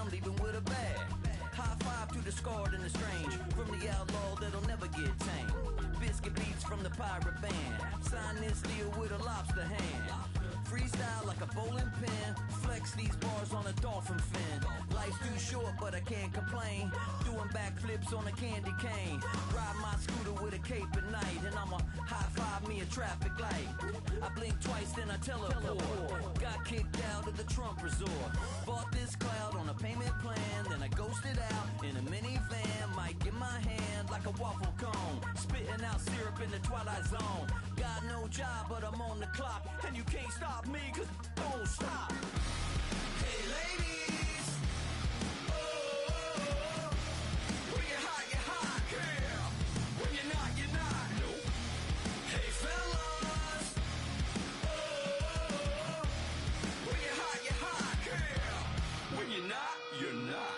I'm leaving with a bag. High five to the scarred and the strange, from the outlaw that'll never get tamed. Biscuit beats from the pirate band, sign this deal with a lobster hand. Freestyle like a bowling pin, flex these bars on a dolphin fin. Life's too short but I can't complain, doing backflips on a candy cane. Ride my scooter with a cape at night, and I'ma high five me a traffic light. I blink twice then I teleport, got kicked out of the Trump resort. Bought this cloud on a payment plan, then I ghosted out in a minivan. Might get my hand like a waffle cone, spitting out syrup in the twilight zone. Got no job but I'm on the clock, and you can't stop me cause don't stop. Hey ladies, oh, when you're hot, girl. When you're not, nope. Hey fellas, oh, when you're hot, girl. When you're not, you're not.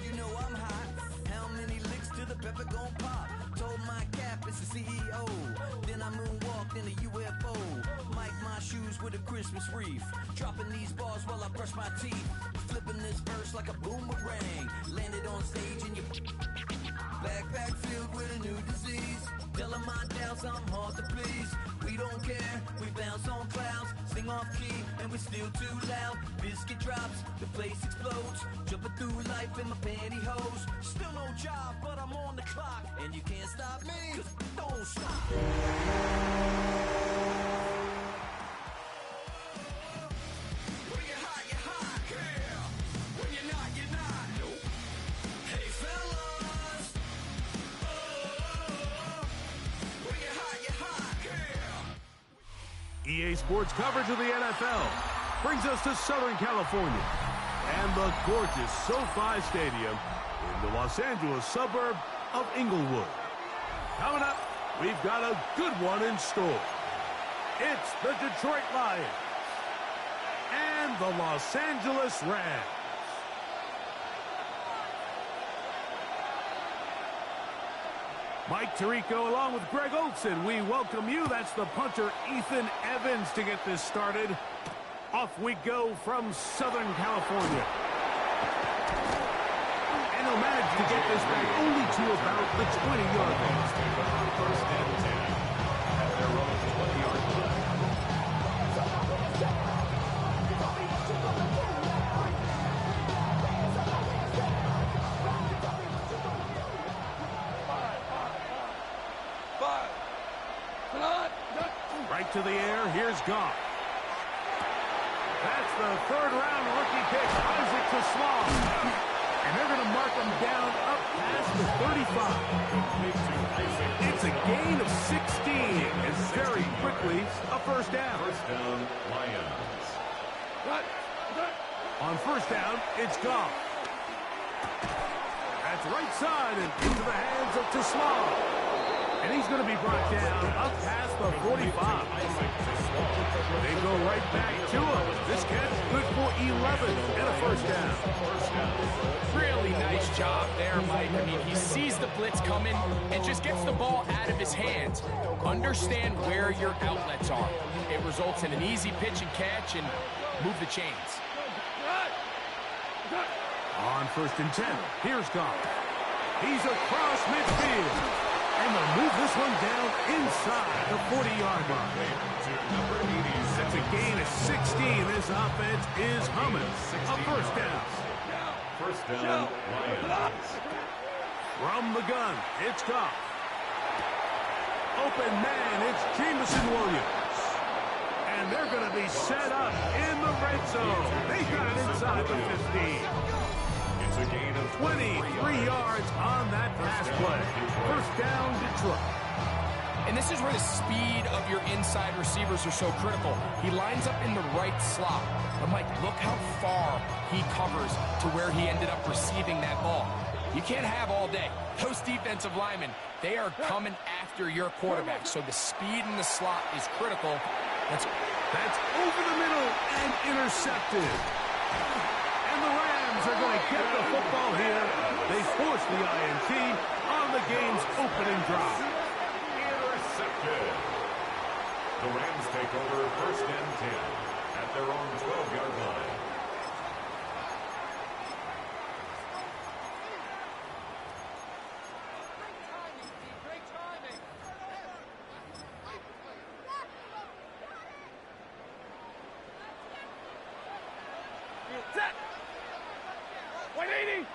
You know I'm hot, how many licks till the pepper gon' pop? Told my cap it's the CEO, then I moonwalked in a UFO. Mike my shoes with a Christmas wreath, dropping these bars while I brush my teeth. Flipping this verse like a boomerang, landed on stage in your backpack filled with a new disease. Telling my doubts I'm hard to please. We don't care, we bounce on clouds, sing off key and we're still too loud. Biscuit drops, the place explodes, jumping through life in my pantyhose. Still no job but I'm on the clock, and you can't stop me cause don't stop. When you're hot, girl. When you're not, nope. Hey fellas, oh, when you're hot, girl. EA Sports coverage of the NFL brings us to Southern California and the gorgeous SoFi Stadium in the Los Angeles suburb of Inglewood. Coming up, we've got a good one in store. It's the Detroit Lions and the Los Angeles Rams. Mike Tirico along with Greg Olson, we welcome you. That's the punter Ethan Evans to get this started. Off we go from Southern California. And he'll manage to get this back only to about the 20-yard line. First and 10 at their own 20-yard line. Right to the air, here's Goff. That's the third-round rookie pick, Isaac TeSlaa. And they're going to mark him down up past the 35. It's a gain of 16, and very quickly, a first down. First down, Lions. On first down, it's Goff. That's right side and into the hands of TeSlaa. And he's going to be brought down up past the 45. They go right back to him. This catch good for 11 and a first down. Really nice job there, Mike. I mean, he sees the blitz coming and just gets the ball out of his hands. Understand where your outlets are. It results in an easy pitch and catch and move the chains. On first and 10, here's Goff. He's across midfield. And they'll move this one down inside the 40-yard line. That's a gain of 16. This offense is humming. A first down. First down, Lions. From the gun, it's Goff. Open man, it's Jameson Williams. And they're going to be set up in the red zone. They got it inside the 15. It's a gain of 23 yards on that pass play. First down, Detroit. And this is where the speed of your inside receivers are so critical. He lines up in the right slot. But Mike, look how far he covers to where he ended up receiving that ball. You can't have all day. Those defensive linemen, they are coming after your quarterback. So the speed in the slot is critical. That's over the middle and intercepted. And the Rams are going to get the football here. They force the INT on the game's opening drive. Intercepted. The Rams take over first and 10 at their own 12-yard line. Set. 180.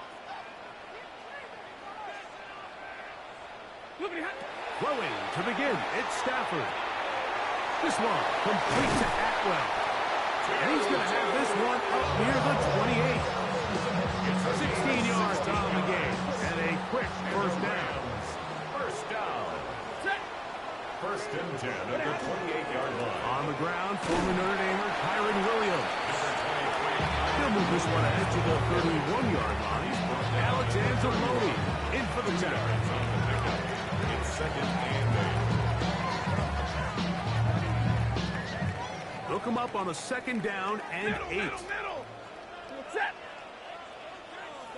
Throwing to begin, it's Stafford. This one complete to Atwell. And he's going to have this one up near the 28. It's 16 yards on the game and a quick first down. First down. First and 10 at the 28-yard line. On the ground, former Notre Damer Kyren Williams. He'll move this one ahead to the 31-yard line. Alex Anzalone in for the tackle. It's second and 8. They'll come up on a second down and 8. Middle. Set.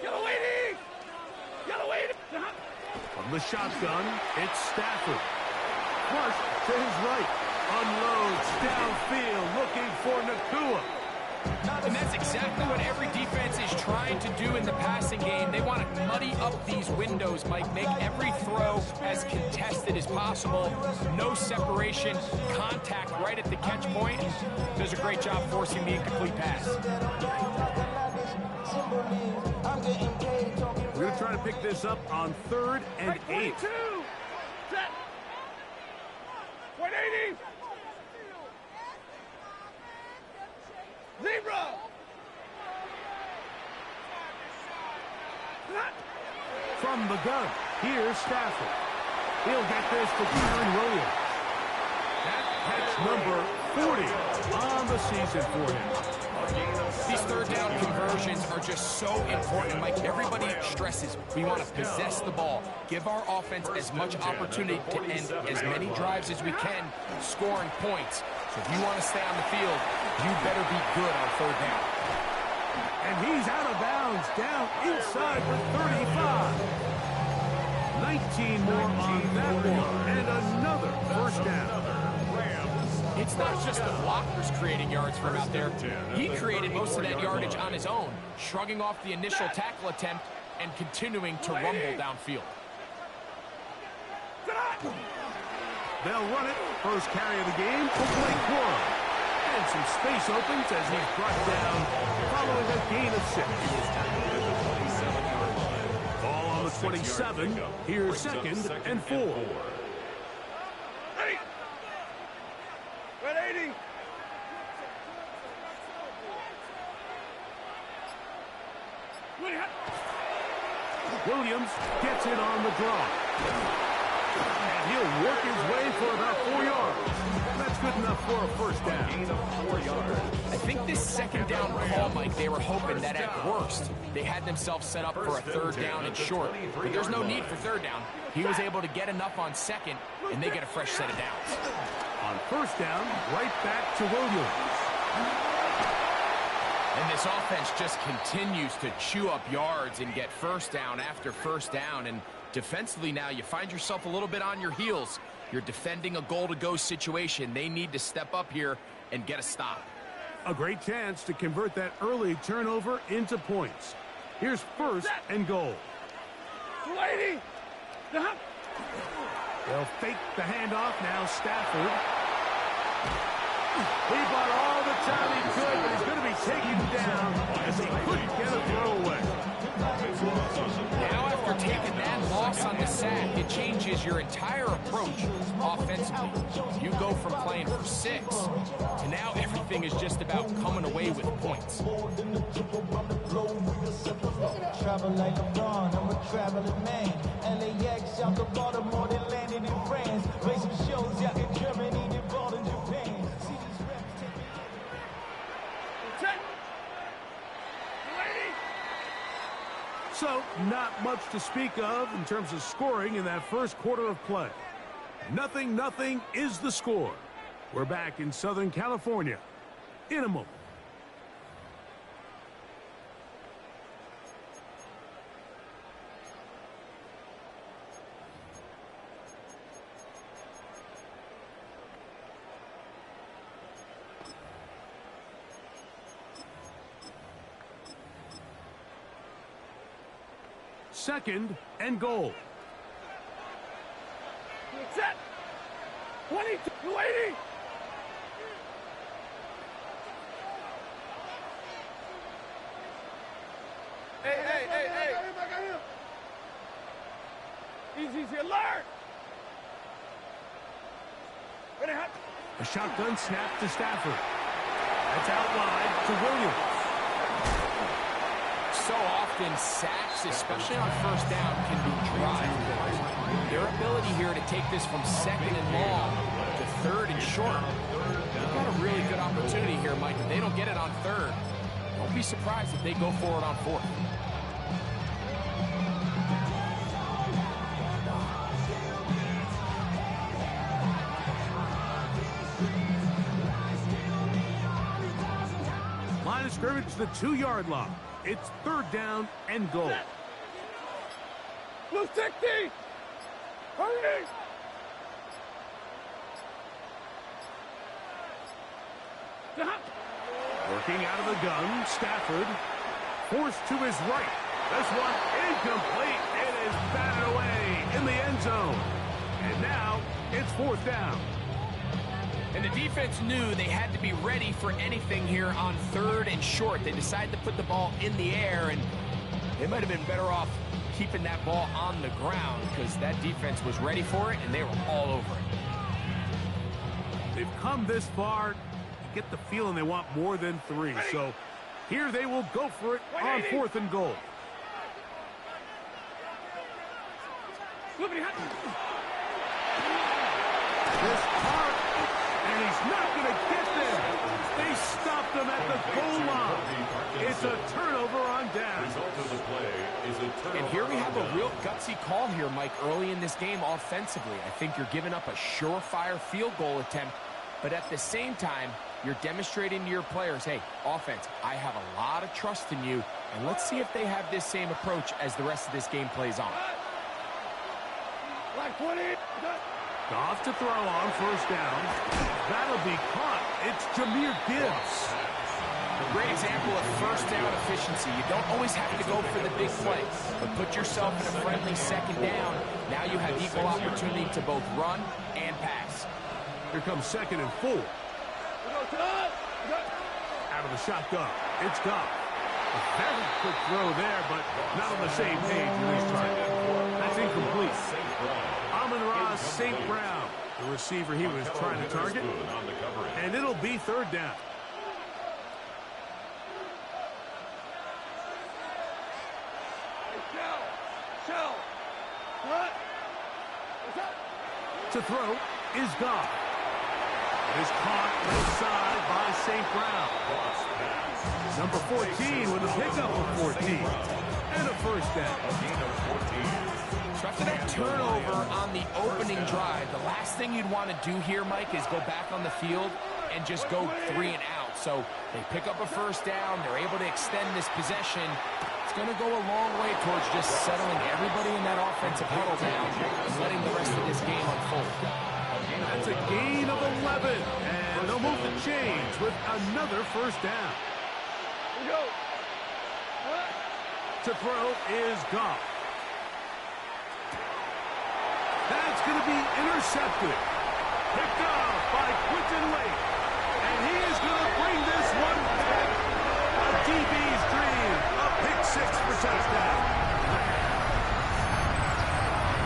Yellow 80. Yellow 80. From the shotgun, it's Stafford. Flush to his right. Unloads downfield looking for Nacua. And that's exactly what every defense is trying to do in the passing game. They want to muddy up these windows, Mike, make every throw as contested as possible. No separation, contact right at the catch point. Does a great job forcing the incomplete pass. We're going to try to pick this up on 3rd and 8. Set. 180. Zebra. From the gun, here's Stafford. He'll get this to Kyren Williams. That's number 40 on the season for him. These third down conversions are just so important, Mike. Everybody stresses we want to possess the ball, give our offense as much opportunity to end as many drives as we can, scoring points. So if you want to stay on the field, you better be good on third down. And he's out of bounds, down inside the 35. 19 more on that one, and another first down. It's not just the blockers creating yards for him out there. He created most of that yardage on his own, shrugging off the initial tackle attempt and continuing to rumble downfield. They'll run it. First carry of the game for Blake Corum. And some space opens as he's brought down following a gain of 6. Ball on the 27. Here's 2nd and 4. 180. Williams gets it on the draw. And he'll work his way for about 4 yards. That's good enough for a first down. Gain of 4 yards. I think this second down call, Mike, they were hoping that at worst they had themselves set up for a third down and short. But there's no need for third down. He was able to get enough on second, and they get a fresh set of downs. On first down, right back to Williams. And this offense just continues to chew up yards and get first down after first down. And defensively now, you find yourself a little bit on your heels. You're defending a goal-to-go situation. They need to step up here and get a stop. A great chance to convert that early turnover into points. Here's 1st and goal. 280. They'll fake the handoff. Now Stafford. He bought all the time he could, but he's going to be taken down as he couldn't get a throw away. Now after taking that loss on the sack, it changes your entire approach offensively. You go from playing for 6 to now everything is just about coming away with points. Travel like LeBron, I'm a traveling man. LAX out to Baltimore, then landed in France. Play some shows out in Germany, then ball in Japan. See these reps take me. So, not much to speak of in terms of scoring in that first quarter of play. 0-0 is the score. We're back in Southern California in a moment. Second and goal. Set. 22. 280. Easy, alert! A shotgun snap to Stafford. That's out wide to Williams. So often, sacks, especially on first down, can be drive goals. Their ability here to take this from second and long to third and short. They've got a really good opportunity here, Mike. If they don't get it on third, don't be surprised if they go for it on fourth. Line of scrimmage to the 2-yard line. It's third down and goal. Blue 60! Hurry! Working out of the gun, Stafford. Forced to his right. This one incomplete. It is batted away in the end zone. And now it's fourth down. And the defense knew they had to be ready for anything here on third and short. They decided to put the ball in the air, and they might have been better off keeping that ball on the ground because that defense was ready for it, and they were all over it. They've come this far. You get the feeling they want more than 3. So here they will go for it on fourth and goal. This part, and he's not going to get there. They stopped him at the goal line. It's a turnover on down. Result of the play is a turnover. And here we have a real gutsy call here, Mike, early in this game offensively. I think you're giving up a surefire field goal attempt, but at the same time, you're demonstrating to your players, hey, offense, I have a lot of trust in you, and let's see if they have this same approach as the rest of this game plays on. Black 20! Off to throw on first down. That'll be caught. It's Jahmyr Gibbs. A great example of first down efficiency. You don't always have to go for the big play, but put yourself in a friendly second down. Now you have equal opportunity to both run and pass. Here comes second and 4. Out of the shotgun. It's Goff. A very quick throw there, but not on the same page with his target. That's incomplete. Amon-Ra St. Brown, the receiver he was trying to target. And it'll be third down. To throw is Goff. It is caught left side by St. Brown. Number 14 with a pickup of 14. And a first down. So after that turnover on the opening drive, the last thing you'd want to do here, Mike, is go back on the field and just go 3 and out. So they pick up a first down. They're able to extend this possession. It's going to go a long way towards just settling everybody in that offensive huddle down and letting the rest of this game unfold. That's a gain of 11. And they'll move the chains with another first down. To throw is Goff. That's going to be intercepted. Picked off by Quinton Wake. And he is going to bring this one back. A DB's dream. A pick 6 for touchdown.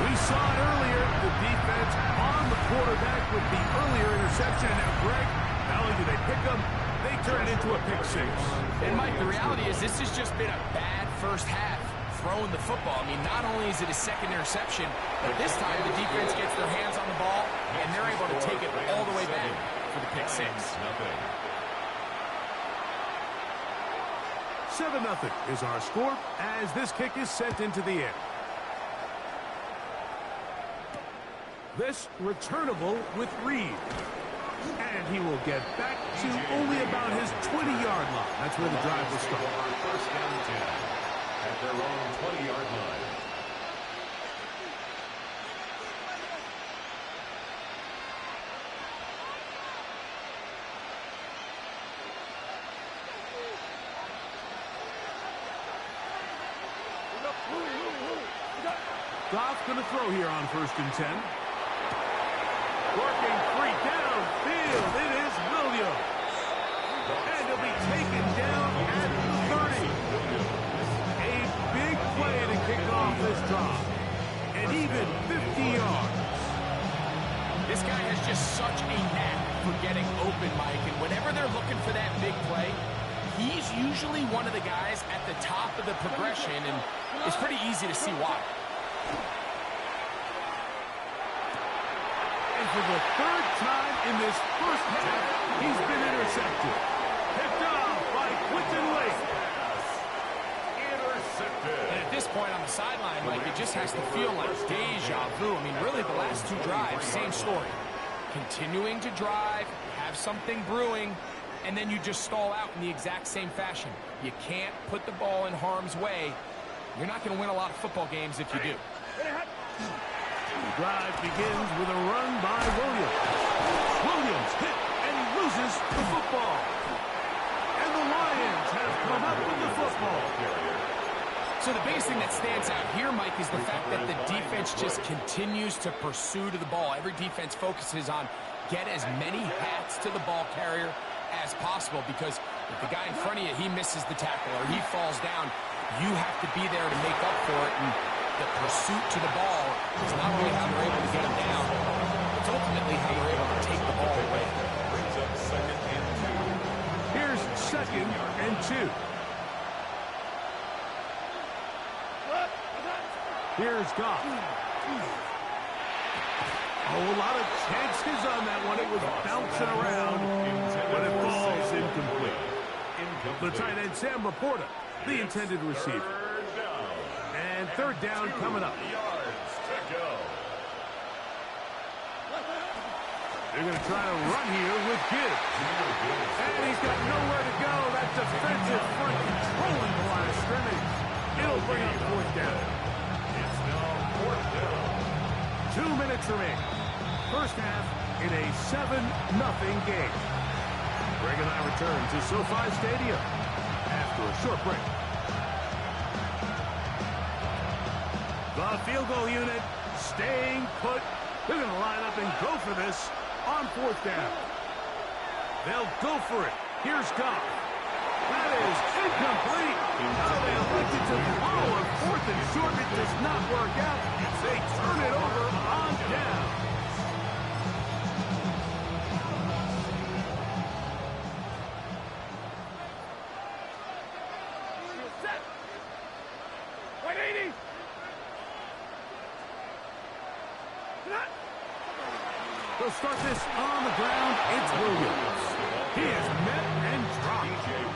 We saw it earlier. The defense on the quarterback with the earlier interception. Now, Greg, not only do they pick them, they turn it into a pick 6. And, Mike, the reality is this has just been a bad first half throwing the football. I mean, not only is it a second interception, but this time the defense gets their hands on the ball, and they're able to take it all the way back for the pick 6. 7-0 is our score as this kick is sent into the air. This returnable with Reed. And he will get back to only about his 20-yard line. That's where the drive will start. First down 10 at their own 20-yard line. Goff's going to throw here on first and 10. Working free downfield. It is Williams. And he'll be taken down at 30. A just such a knack for getting open, Mike, and whenever they're looking for that big play, he's usually one of the guys at the top of the progression, and it's pretty easy to see why. And for the third time in this first half, he's been intercepted. Picked off by Quinton Lake. Intercepted. And at this point on the sideline, Mike, it just has to feel like deja vu. I mean, really, the last two drives, same story. Continuing to drive, have something brewing, and then you just stall out in the exact same fashion. You can't put the ball in harm's way. You're not going to win a lot of football games if you do. The drive begins with a run by Williams. Williams hit, and he loses the football. And the Lions have come up with the football. So the biggest thing that stands out here, Mike, is the fact that the defense just continues to pursue to the ball. Every defense focuses on get as many hats to the ball carrier as possible, because if the guy in front of you, he misses the tackle or he falls down, you have to be there to make up for it. And the pursuit to the ball is not only how they're able to get him down, it's ultimately how they're able to take the ball away. Brings up 2nd and 2. Here's 2nd and 2. Here's Goff. Oh, a lot of chances on that one. It was bouncing around, but it falls incomplete. The tight end, Sam Laporta, the intended receiver. And 3rd down coming up. Yards to go. They're going to try to run here with Gibbs. And he's got nowhere to go. That defensive front controlling the line of scrimmage. It'll bring up 4th down. It's now 4th down. 2 minutes remaining. First half in a 7-0 game. Greg and I return to SoFi Stadium after a short break. The field goal unit staying put. They're going to line up and go for this on 4th down. They'll go for it. Here's Goff. That is incomplete. Now they elected to throw a 4th and short. It does not work out. They turn it over on down. Set. 180. They'll start this on the ground. It's Williams. He is met and dropped.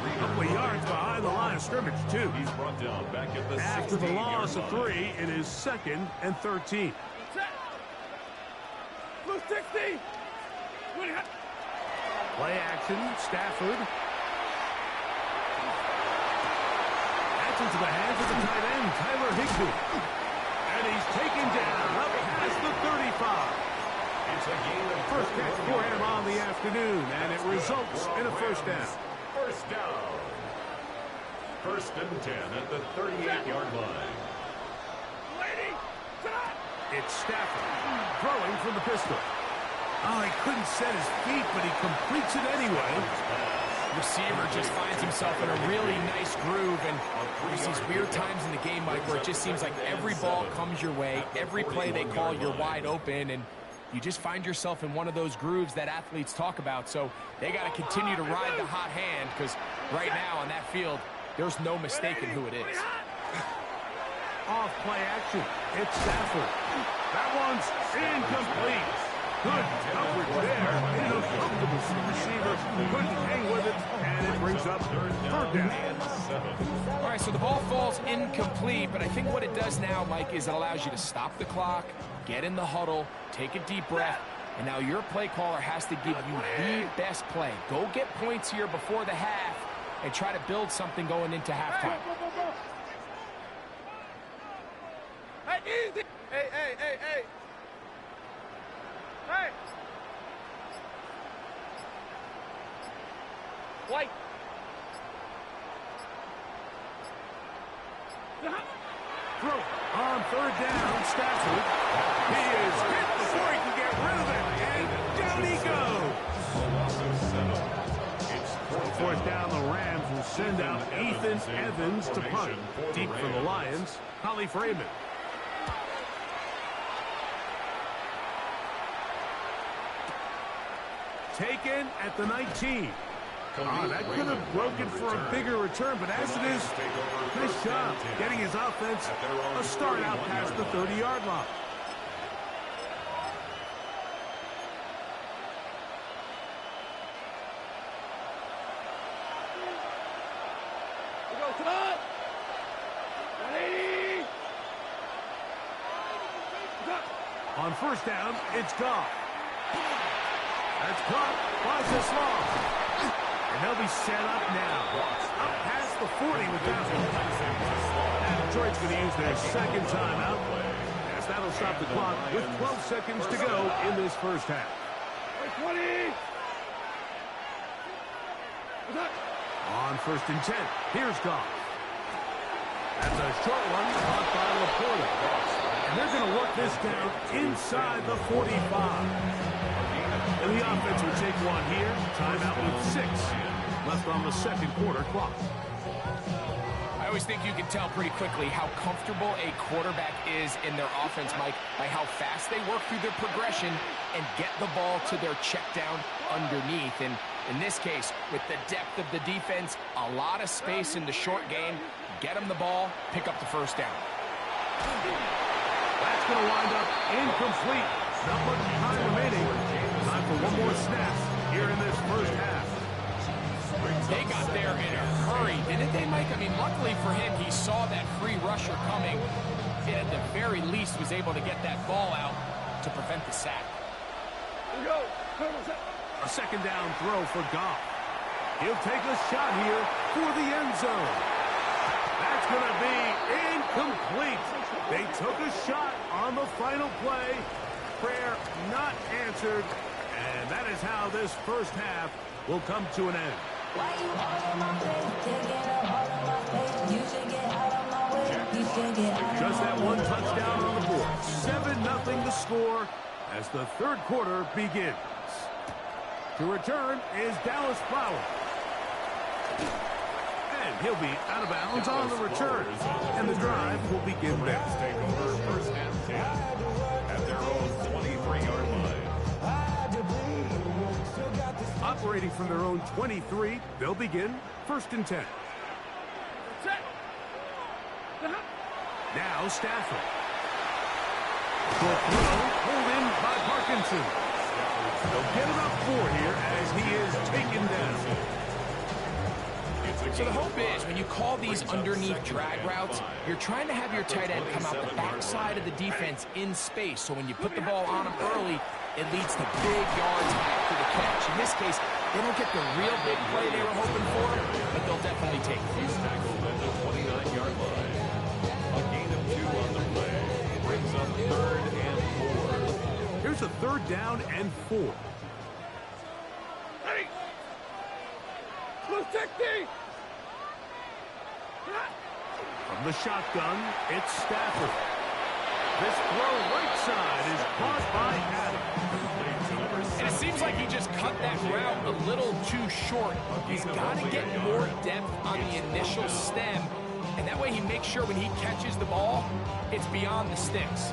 A couple of yards behind the line of scrimmage, too. He's brought down back at the After the 16-yard loss of 3, it is 2nd and 13. Set. Blue 60. Play action, Stafford. That's into the hands of the tight end, Tyler Higbee. And he's taken down up past the 35. It's a gain of First catch for him on the afternoon, and it results in a 1st down. 1st down. 1st and 10 at the 38-yard line. Lady. Set. It's Stafford throwing from the pistol. Oh, he couldn't set his feet, but he completes it anyway. Receiver just finds himself in a really nice groove, and there's these weird times in the game, Mike, where it just seems like every ball comes your way, every play they call, you're wide open, and you just find yourself in one of those grooves that athletes talk about. So they got to continue to ride the hot hand, because right now on that field, there's no mistaking who it is. Off play action. It's Stafford. That one's incomplete. Good coverage there. In a comfortable receiver. Couldn't hang with it, and it brings up 3rd down. All right, so the ball falls incomplete, but I think what it does now, Mike, is it allows you to stop the clock, get in the huddle, take a deep breath, and now your play caller has to give you the best play. Go get points here before the half and try to build something going into halftime. Hey, easy. Hey. Hey. White. Throw on 3rd down, Stafford. He is hit before he can get rid of it, and down he goes. 4th down, the Rams will send out Ethan Evans to punt. Deep for the Lions, Holly Freeman. taken at the 19. That could have broken for a bigger return, but as it is, nice job getting his offense a start out past the 30-yard line. We go tonight. 180. On first down, it's Goff. That's caught by Zaslow. And they'll be set up now. Up past the 40 with that one. And Detroit's going to use their second timeout, as that'll stop the clock with 12 seconds to go in this first half. 20. On first and 10, here's Goff. That's a short one caught by Laporta. And they're going to work this down inside the 45. And the offense will take one here. Timeout with 6 left on the second quarter clock. I always think you can tell pretty quickly how comfortable a quarterback is in their offense, Mike, by how fast they work through their progression and get the ball to their check down underneath. And in this case, with the depth of the defense, a lot of space in the short game, get them the ball, pick up the first down. That's going to wind up incomplete. Not much time remaining. Time for one more snap here in this first half. They got there in a hurry, didn't they, Mike? I mean, luckily for him, he saw that free rusher coming and at the very least was able to get that ball out to prevent the sack. We go. A second down throw for Goff. He'll take a shot here for the end zone. That's going to be incomplete. They took a shot on the final play. Prayer not answered. And that is how this first half will come to an end. Why you all in my face? Taking up all of my space. You should get out of my way. You should get out of Just my that way. one touchdown on the board. 7-0 the score as the third quarter begins. To return is Dallas Flowers. And he'll be out of bounds on the return. And the drive will begin there. Take over first and 10 at their own 23-yard line. Operating from their own 23, they'll begin first and 10. Now Stafford. The throw pulled in by Parkinson. They'll get it up 4 here as he is taken down. So the hope is when you call these underneath drag routes, you're trying to have your tight end come out the backside of the defense in space. So when you put the ball on him early, it leads to big yards after the catch. In this case, they don't get the real big play they were hoping for, but they'll definitely take it. He's tackled at the 29-yard line. A gain of 2 on the play. Brings up 3rd and 4. Here's a 3rd down and 4. Ready. Blue 60. From the shotgun, it's Stafford. This throw right side is caught by Adams. And it seems like he just cut that route a little too short. He's got to get more depth on the initial stem, and that way he makes sure when he catches the ball, it's beyond the sticks.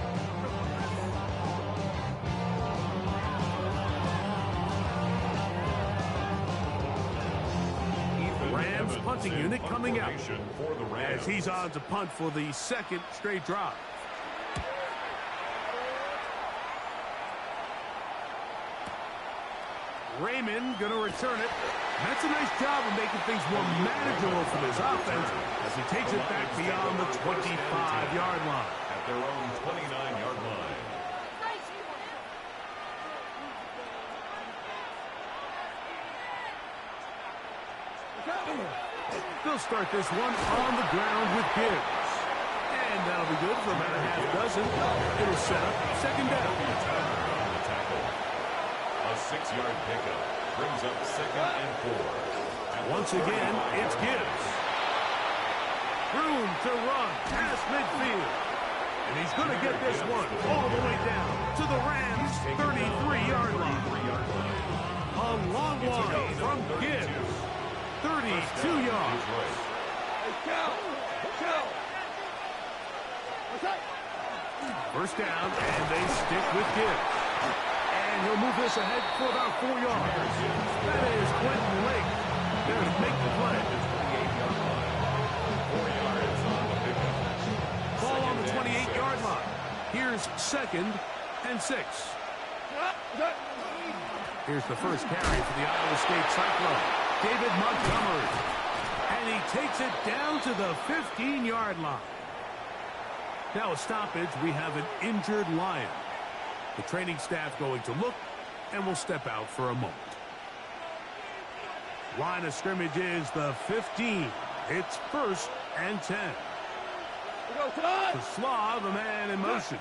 Rams punting unit coming out For the Rams. as he's on to punt for the second straight drive. Raymond going to return it. That's a nice job of making things more manageable for this offense as he takes it back beyond the 25-yard line. At their own 29-yard line. They'll start this one on the ground with Gibbs. And that'll be good for about a half dozen. It'll set up second down. A 6-yard pickup brings up 2nd and 4. Once again, it's Gibbs. Room to run past midfield. And he's going to get this one all the way down to the Rams' 33-yard line. A long one from Gibbs. 32 yards. First down, and they stick with Gibbs. And he'll move this ahead for about 4 yards. That is Quentin Lake. There to make the play. 28-yard line. 4 yards on the pickup. Ball on the 28-yard line. Here's 2nd and 6. Here's the first carry for the Iowa State Cyclone, David Montgomery. And he takes it down to the 15-yard line. Now a stoppage, we have an injured Lion. The training staff going to look and will step out for a moment. Line of scrimmage is the 15. It's 1st and 10. The Slav, the man in motion.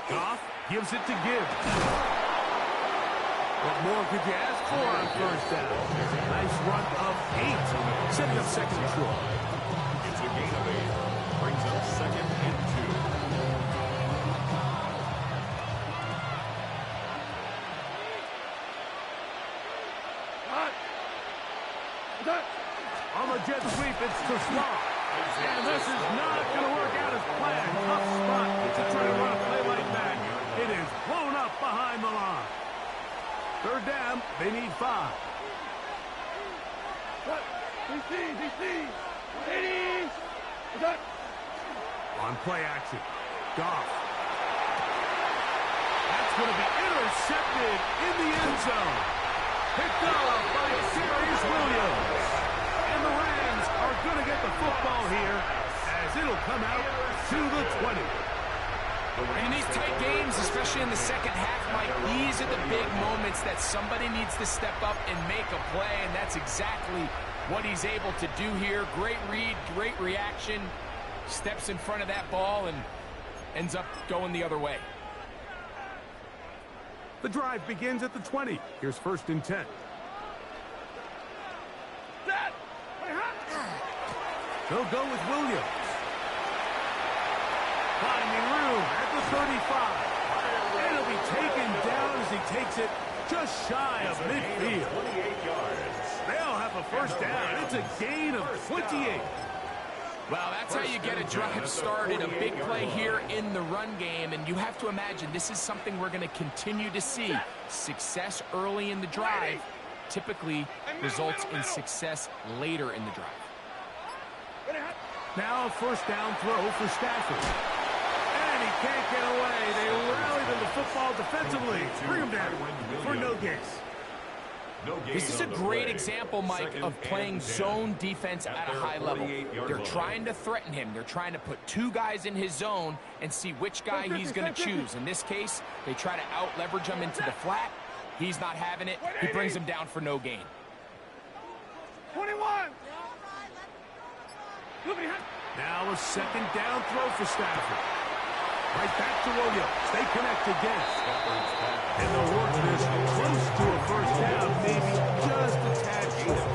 Goff gives it to Gibbs. What more could you ask for on 1st down? Nice run of 8, setting up 2nd and short. It's a gain of 8. Brings up 2nd and 2. On the jet sweep, it's to Slav. And this is not going to work out as planned. Tough spot to try to run a play like that. It is blown up behind the line. 3rd down, they need 5. DC. 80. On play action, Goff. That's going to be intercepted in the end zone. Picked up by Darius Williams. And the Rams are going to get the football here as it'll come out to the 20. In these tight games, especially in the second half, Mike, these are the big moments that somebody needs to step up and make a play, and that's exactly what he's able to do here. Great read, great reaction, steps in front of that ball and ends up going the other way. The drive begins at the 20. Here's 1st and 10. They'll go with Williams. Finding room at the 35. And it'll be taken down as he takes it just shy of midfield. 28 yards. They'll have a 1st down. It's a gain of 28. Well, that's how you get a drive started. A big play here in the run game, and you have to imagine this is something we're going to continue to see. Success early in the drive typically results in success later in the drive. Now a 1st down throw for Stafford. And he can't get away. They rallied him the football defensively. Bring him down for no gain. This is a great example, Mike, of playing zone defense at a high level. They're trying to threaten him. They're trying to put 2 guys in his zone and see which guy he's going to choose. In this case, they try to out-leverage him into the flat. He's not having it. He brings him down for no gain. 21. Now a 2nd down throw for Stafford. Right back to Williams. They connect again. And they'll work this close to a 1st down, maybe just a tad short.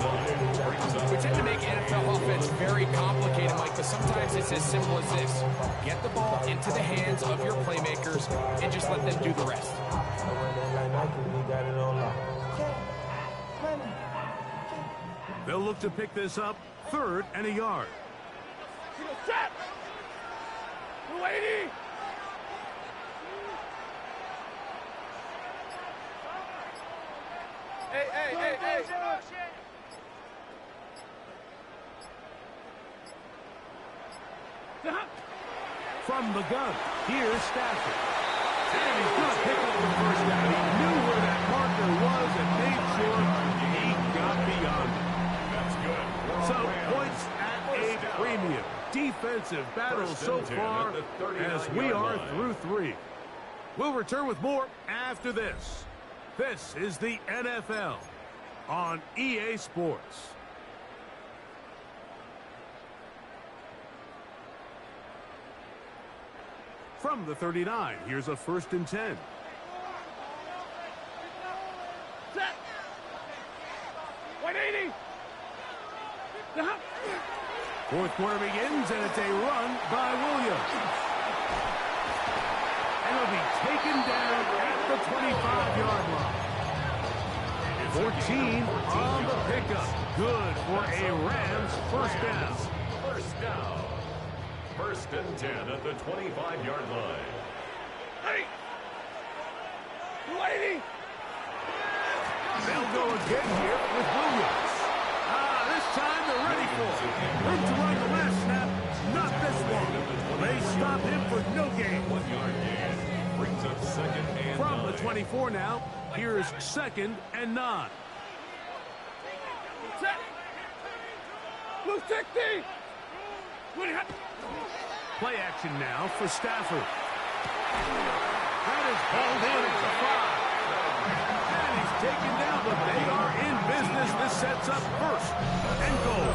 We tend to make NFL offense very complicated, Mike, but sometimes it's as simple as this. Get the ball into the hands of your playmakers and just let them do the rest. They'll look to pick this up 3rd and a yard. Set. 280. Hey. From the gun, here's Stafford. And he's going to pick up the 1st down. He knew where that marker was and made sure he got beyond it. That's good. So points at a premium. Defensive battle so far as we are through 3. We'll return with more after this. This is the NFL on EA Sports. From the 39, here's a 1st and 10. Set. 180. 4th quarter begins, and it's a run by Williams. And it'll be taken down at the 25-yard line. 14 on the pickup. Good for a Rams 1st down. 1st down. 1st and 10 at the 25-yard line. Hey. 280. They'll go again here with Williams. This time they're ready for it. Room to run the last snap, not this one. They stop him for no gain. 1 yard gain. Brings up second and From the 9. 24 now, here's second and 9. Set. Blue 60. Play action now for Stafford. That is hauled in at the 5. And he's taken down, but they are in business. This sets up first and goal.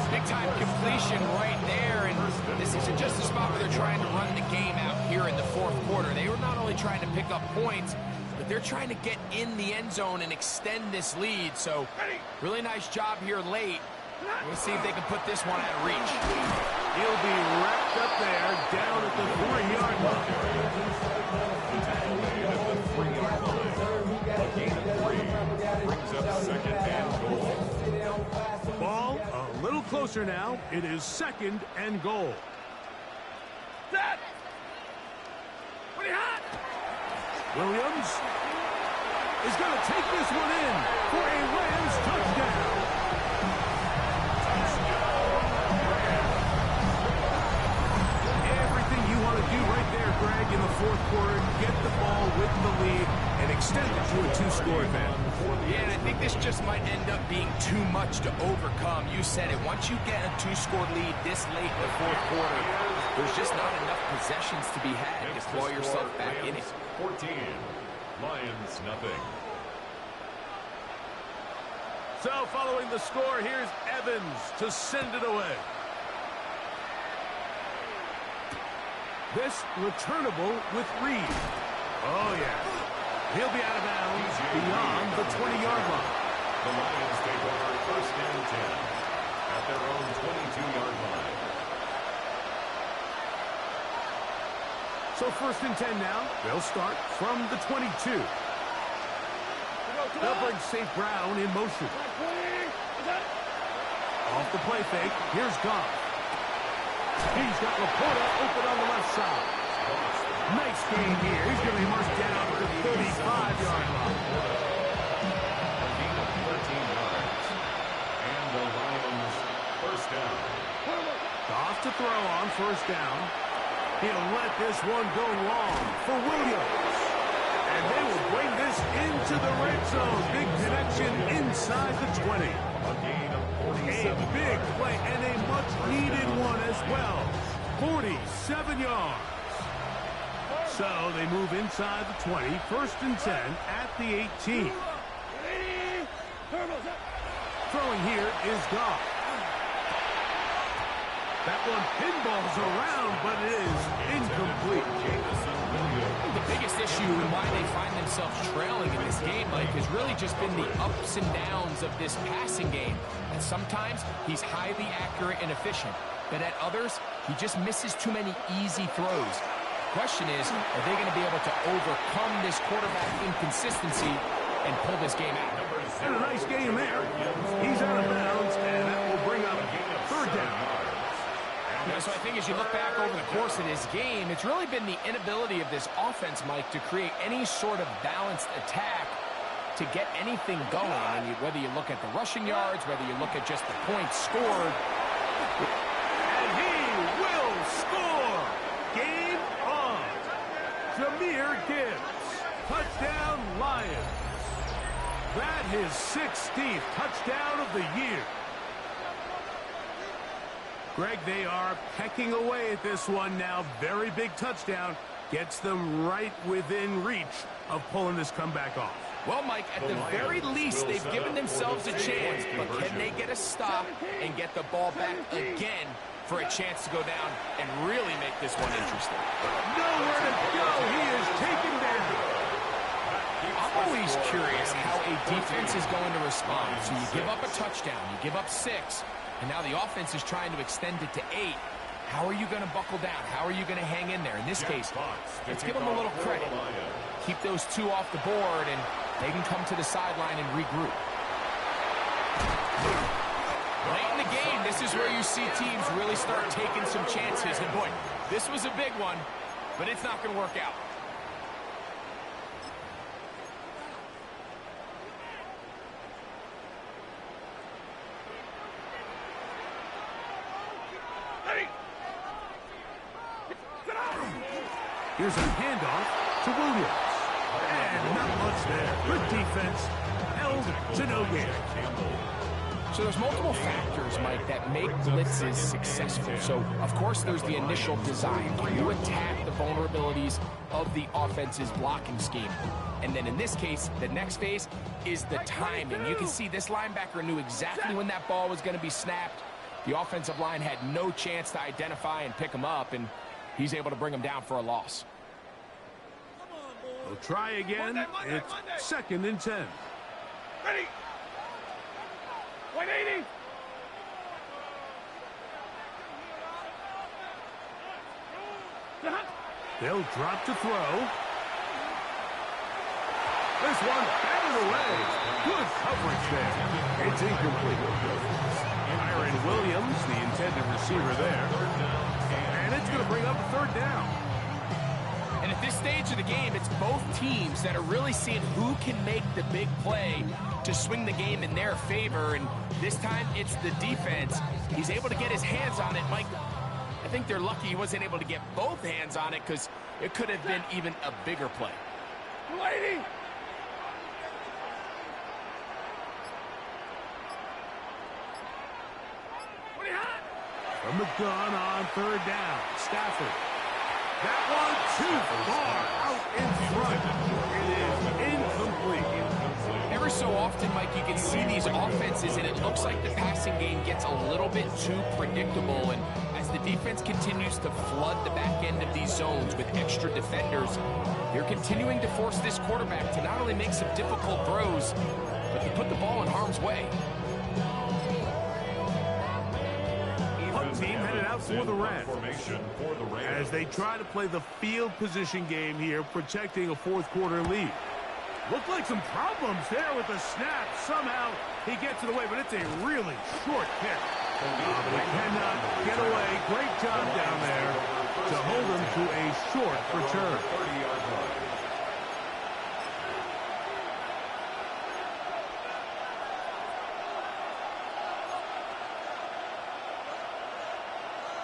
Big-time completion right there, and this isn't just a spot where they're trying to run the game out here in the fourth quarter. They were not only trying to pick up points, but they're trying to get in the end zone and extend this lead. So, really nice job here late. We'll see if they can put this one out of reach. He'll be wrapped up there down at the 3-yard line. At the 3-yard line. A gain of 3. Brings up second and goal. Ball a little closer now. It is second and goal. Set. Pretty hot. Williams is going to take this one in for a Rams touchdown. Everything you want to do right there, Greg, in the fourth quarter, get the ball with the lead and extend it to a 2-score advantage. Yeah, and I think this just might end up being too much to overcome. You said it. Once you get a 2-score lead this late in the fourth quarter, there's just not enough possessions to be had to claw yourself back in it. 14. Lions nothing. So following the score, here's Evans to send it away. This returnable with Reed. Oh, yeah. He'll be out of bounds beyond the 20-yard line. The Lions take over first and 10 at their own 22-yard line. So first and 10 now. They'll start from the 22. They'll bring St. Brown in motion. Off the play fake, here's Goff. He's got Laporta open on the left side. Nice game here. He's going to be marched down to the 35-yard line. A gain of 13 yards. And the Lions first down. Goff to throw on first down. He'll let this one go long for Williams. And they will bring this into the red zone. Big connection inside the 20. A gain of A 47 big yards. play and a much-needed one as well. 47 yards. So they move inside the 20. First and 10 at the 18. Throwing here is Goff. That one pinballs around, but it is incomplete. The biggest issue and why they find themselves trailing in this game, Mike, has really just been the ups and downs of this passing game. And sometimes he's highly accurate and efficient, but at others, he just misses too many easy throws. Question is, are they going to be able to overcome this quarterback inconsistency and pull this game out? And a nice game there. He's out of bounds, and that will bring up third down. So I think as you look back over the course of this game, it's really been the inability of this offense, Mike, to create any sort of balanced attack to get anything going. And whether you look at the rushing yards, whether you look at just the points scored. And he will score. Game on. Jahmyr Gibbs. Touchdown Lions. That his 16th touchdown of the year. Greg, they are pecking away at this one now. Very big touchdown. Gets them right within reach of pulling this comeback off. Well, Mike, at the very least, they've given themselves a chance. But can they get a stop and get the ball back again for a chance to go down and really make this one interesting? Nowhere to go. He is taken down. I'm always curious how a defense is going to respond. So you give up a touchdown, you give up 6, and now the offense is trying to extend it to 8. How are you going to buckle down? How are you going to hang in there? In this case, let's give them a little credit. Keep those 2 off the board, and they can come to the sideline and regroup. Late in the game, this is where you see teams really start taking some chances. And boy, this was a big one, but it's not going to work out. Here's a handoff to Williams. And not much there. Good defense. Held to no gain. So there's multiple factors, Mike, that make blitzes successful. So, of course, there's the initial design. Can you attack the vulnerabilities of the offense's blocking scheme? And then in this case, the next phase is the timing. You can see this linebacker knew exactly when that ball was going to be snapped. The offensive line had no chance to identify and pick him up, and he's able to bring him down for a loss. We'll try again. It's 2nd and 10. Ready. 180. They'll drop to throw. This one batted away. Good coverage there. It's incomplete. Kyren Williams, the intended receiver there. And it's going to bring up 3rd down. And at this stage of the game, it's both teams that are really seeing who can make the big play to swing the game in their favor. And this time, it's the defense. He's able to get his hands on it. Mike, I think they're lucky he wasn't able to get both hands on it because it could have been even a bigger play. Lady. From the gun on 3rd down. Stafford. That one too far out in front. It is incomplete. Every so often, Mike, you can see these offenses, and it looks like the passing game gets a little bit too predictable. And as the defense continues to flood the back end of these zones with extra defenders, you're continuing to force this quarterback to not only make some difficult throws, but to put the ball in harm's way. Team headed out for the Rams as they try to play the field position game here, protecting a 4th quarter lead. Looked like some problems there with the snap. Somehow he gets it away, but it's a really short kick. But he cannot get away. Great job down there to hold him to a short return.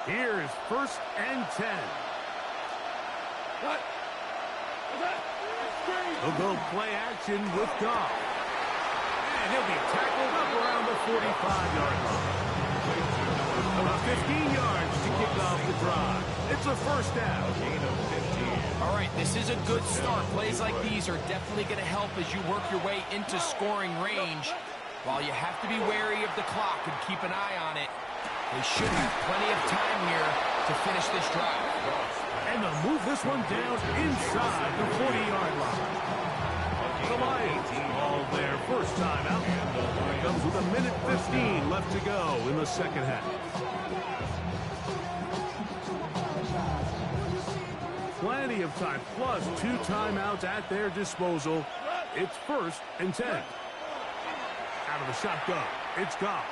Here's 1st and 10. What? He'll go play action with Goff. And he'll be tackled up around the 45-yard line. About 15 yards to kick off the drive. It's a 1st down. Gain of 15. All right, this is a good start. Plays like these are definitely going to help as you work your way into scoring range. While you have to be wary of the clock and keep an eye on it, they should have plenty of time here to finish this drive. And they'll move this one down inside the 40-yard line. The Lions all their first time out. It comes with 1:15 left to go in the 2nd half. Plenty of time, plus 2 timeouts at their disposal. It's 1st and 10. Out of the shotgun, it's Goff.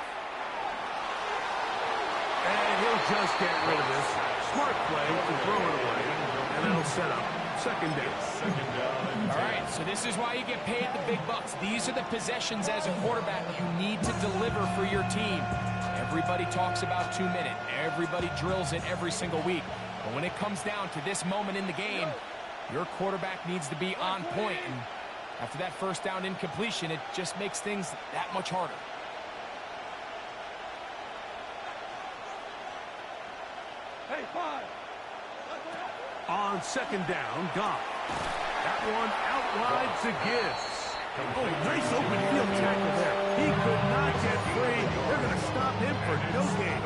And he'll just get rid of this. Smart play to throw it away. And that'll set up 2nd down. All right, so this is why you get paid the big bucks. These are the possessions as a quarterback you need to deliver for your team. Everybody talks about 2-minute. Everybody drills it every single week. But when it comes down to this moment in the game, your quarterback needs to be on point. And after that 1st down incompletion, it just makes things that much harder. Hey, 5. On 2nd down, Goff. That one out wide to Gibbs. Oh, nice open field tackle there. He could not get free. They're going to stop him for no gain.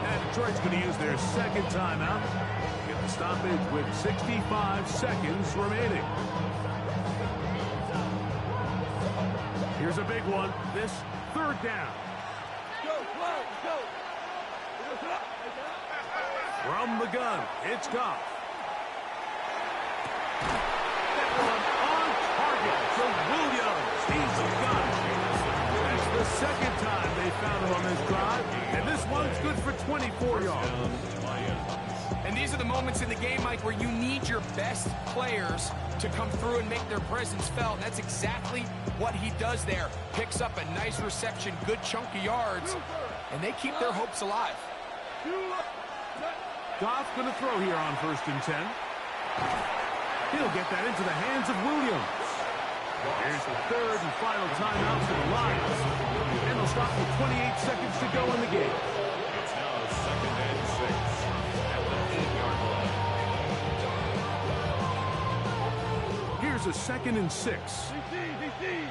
And Detroit's going to use their 2nd timeout. Get the stoppage with 65 seconds remaining. Here's a big one. This 3rd down. Go, go. From the gun, it's Goff. That one on target for Williams. He's done. That's the 2nd time they found him on this drive, and this one's good for 24 yards. And these are the moments in the game, Mike, where you need your best players to come through and make their presence felt. That's exactly what he does there. Picks up a nice reception, good chunk of yards, and they keep their hopes alive. Goff going to throw here on 1st and 10. He'll get that into the hands of Williams. Here's the third and final timeout for the Lions. And they'll stop with 28 seconds to go in the game. It's now 2nd and 6 at the 8-yard line. Here's a 2nd and 6. DC.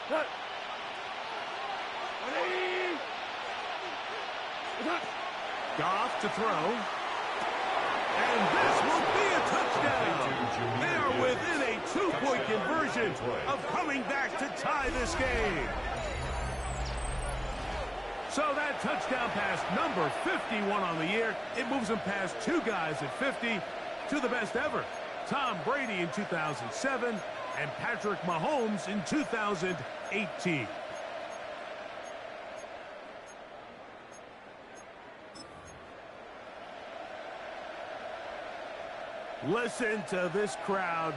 Cut. Ready. Cut. Goff to throw. And this will be a touchdown. They are within a 2-point conversion of coming back to tie this game. So that touchdown pass, number 51 on the year, it moves them past 2 guys at 50 to the best ever. Tom Brady in 2007 and Patrick Mahomes in 2018. Listen to this crowd.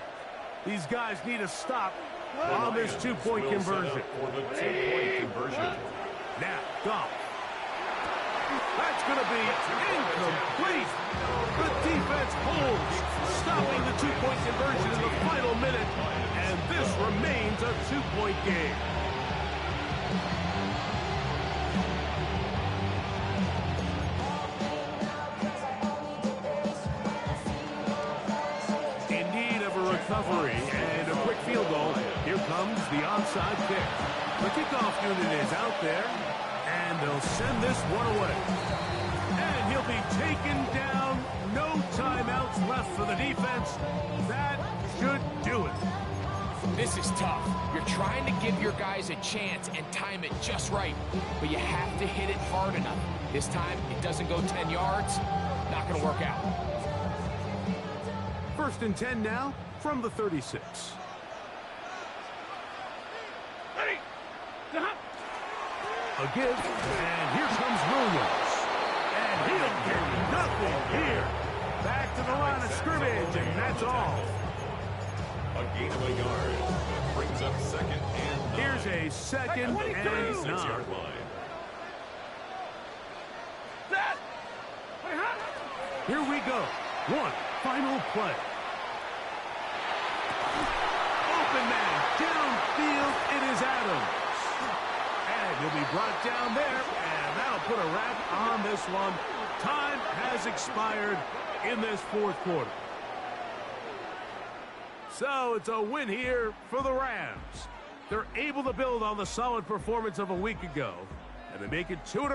These guys need to stop on this 2-point conversion. For the 2-point conversion. Now, Goff. That's going to be incomplete. The defense holds, stopping the 2-point conversion in the final minute, and this remains a 2-point game. Recovery and a quick field goal. Here comes the onside kick. The kickoff unit is out there, and they'll send this one away. And he'll be taken down. No timeouts left for the defense. That should do it. This is tough. You're trying to give your guys a chance and time it just right, but you have to hit it hard enough. This time, it doesn't go 10 yards. Not going to work out. 1st and 10 now from the 36. Ready. A give, and here comes Williams. And he'll get nothing here. Back to the line of scrimmage, and that's all. A gain of a yard. Brings up 2nd and 9. Here's a 2nd and 9. 6-yard line. Set. Here we go. One final play. Open man, downfield, it is Adams. And he'll be brought down there, and that'll put a wrap on this one. Time has expired in this 4th quarter. So it's a win here for the Rams. They're able to build on the solid performance of a week ago, and they make it 2 in a row.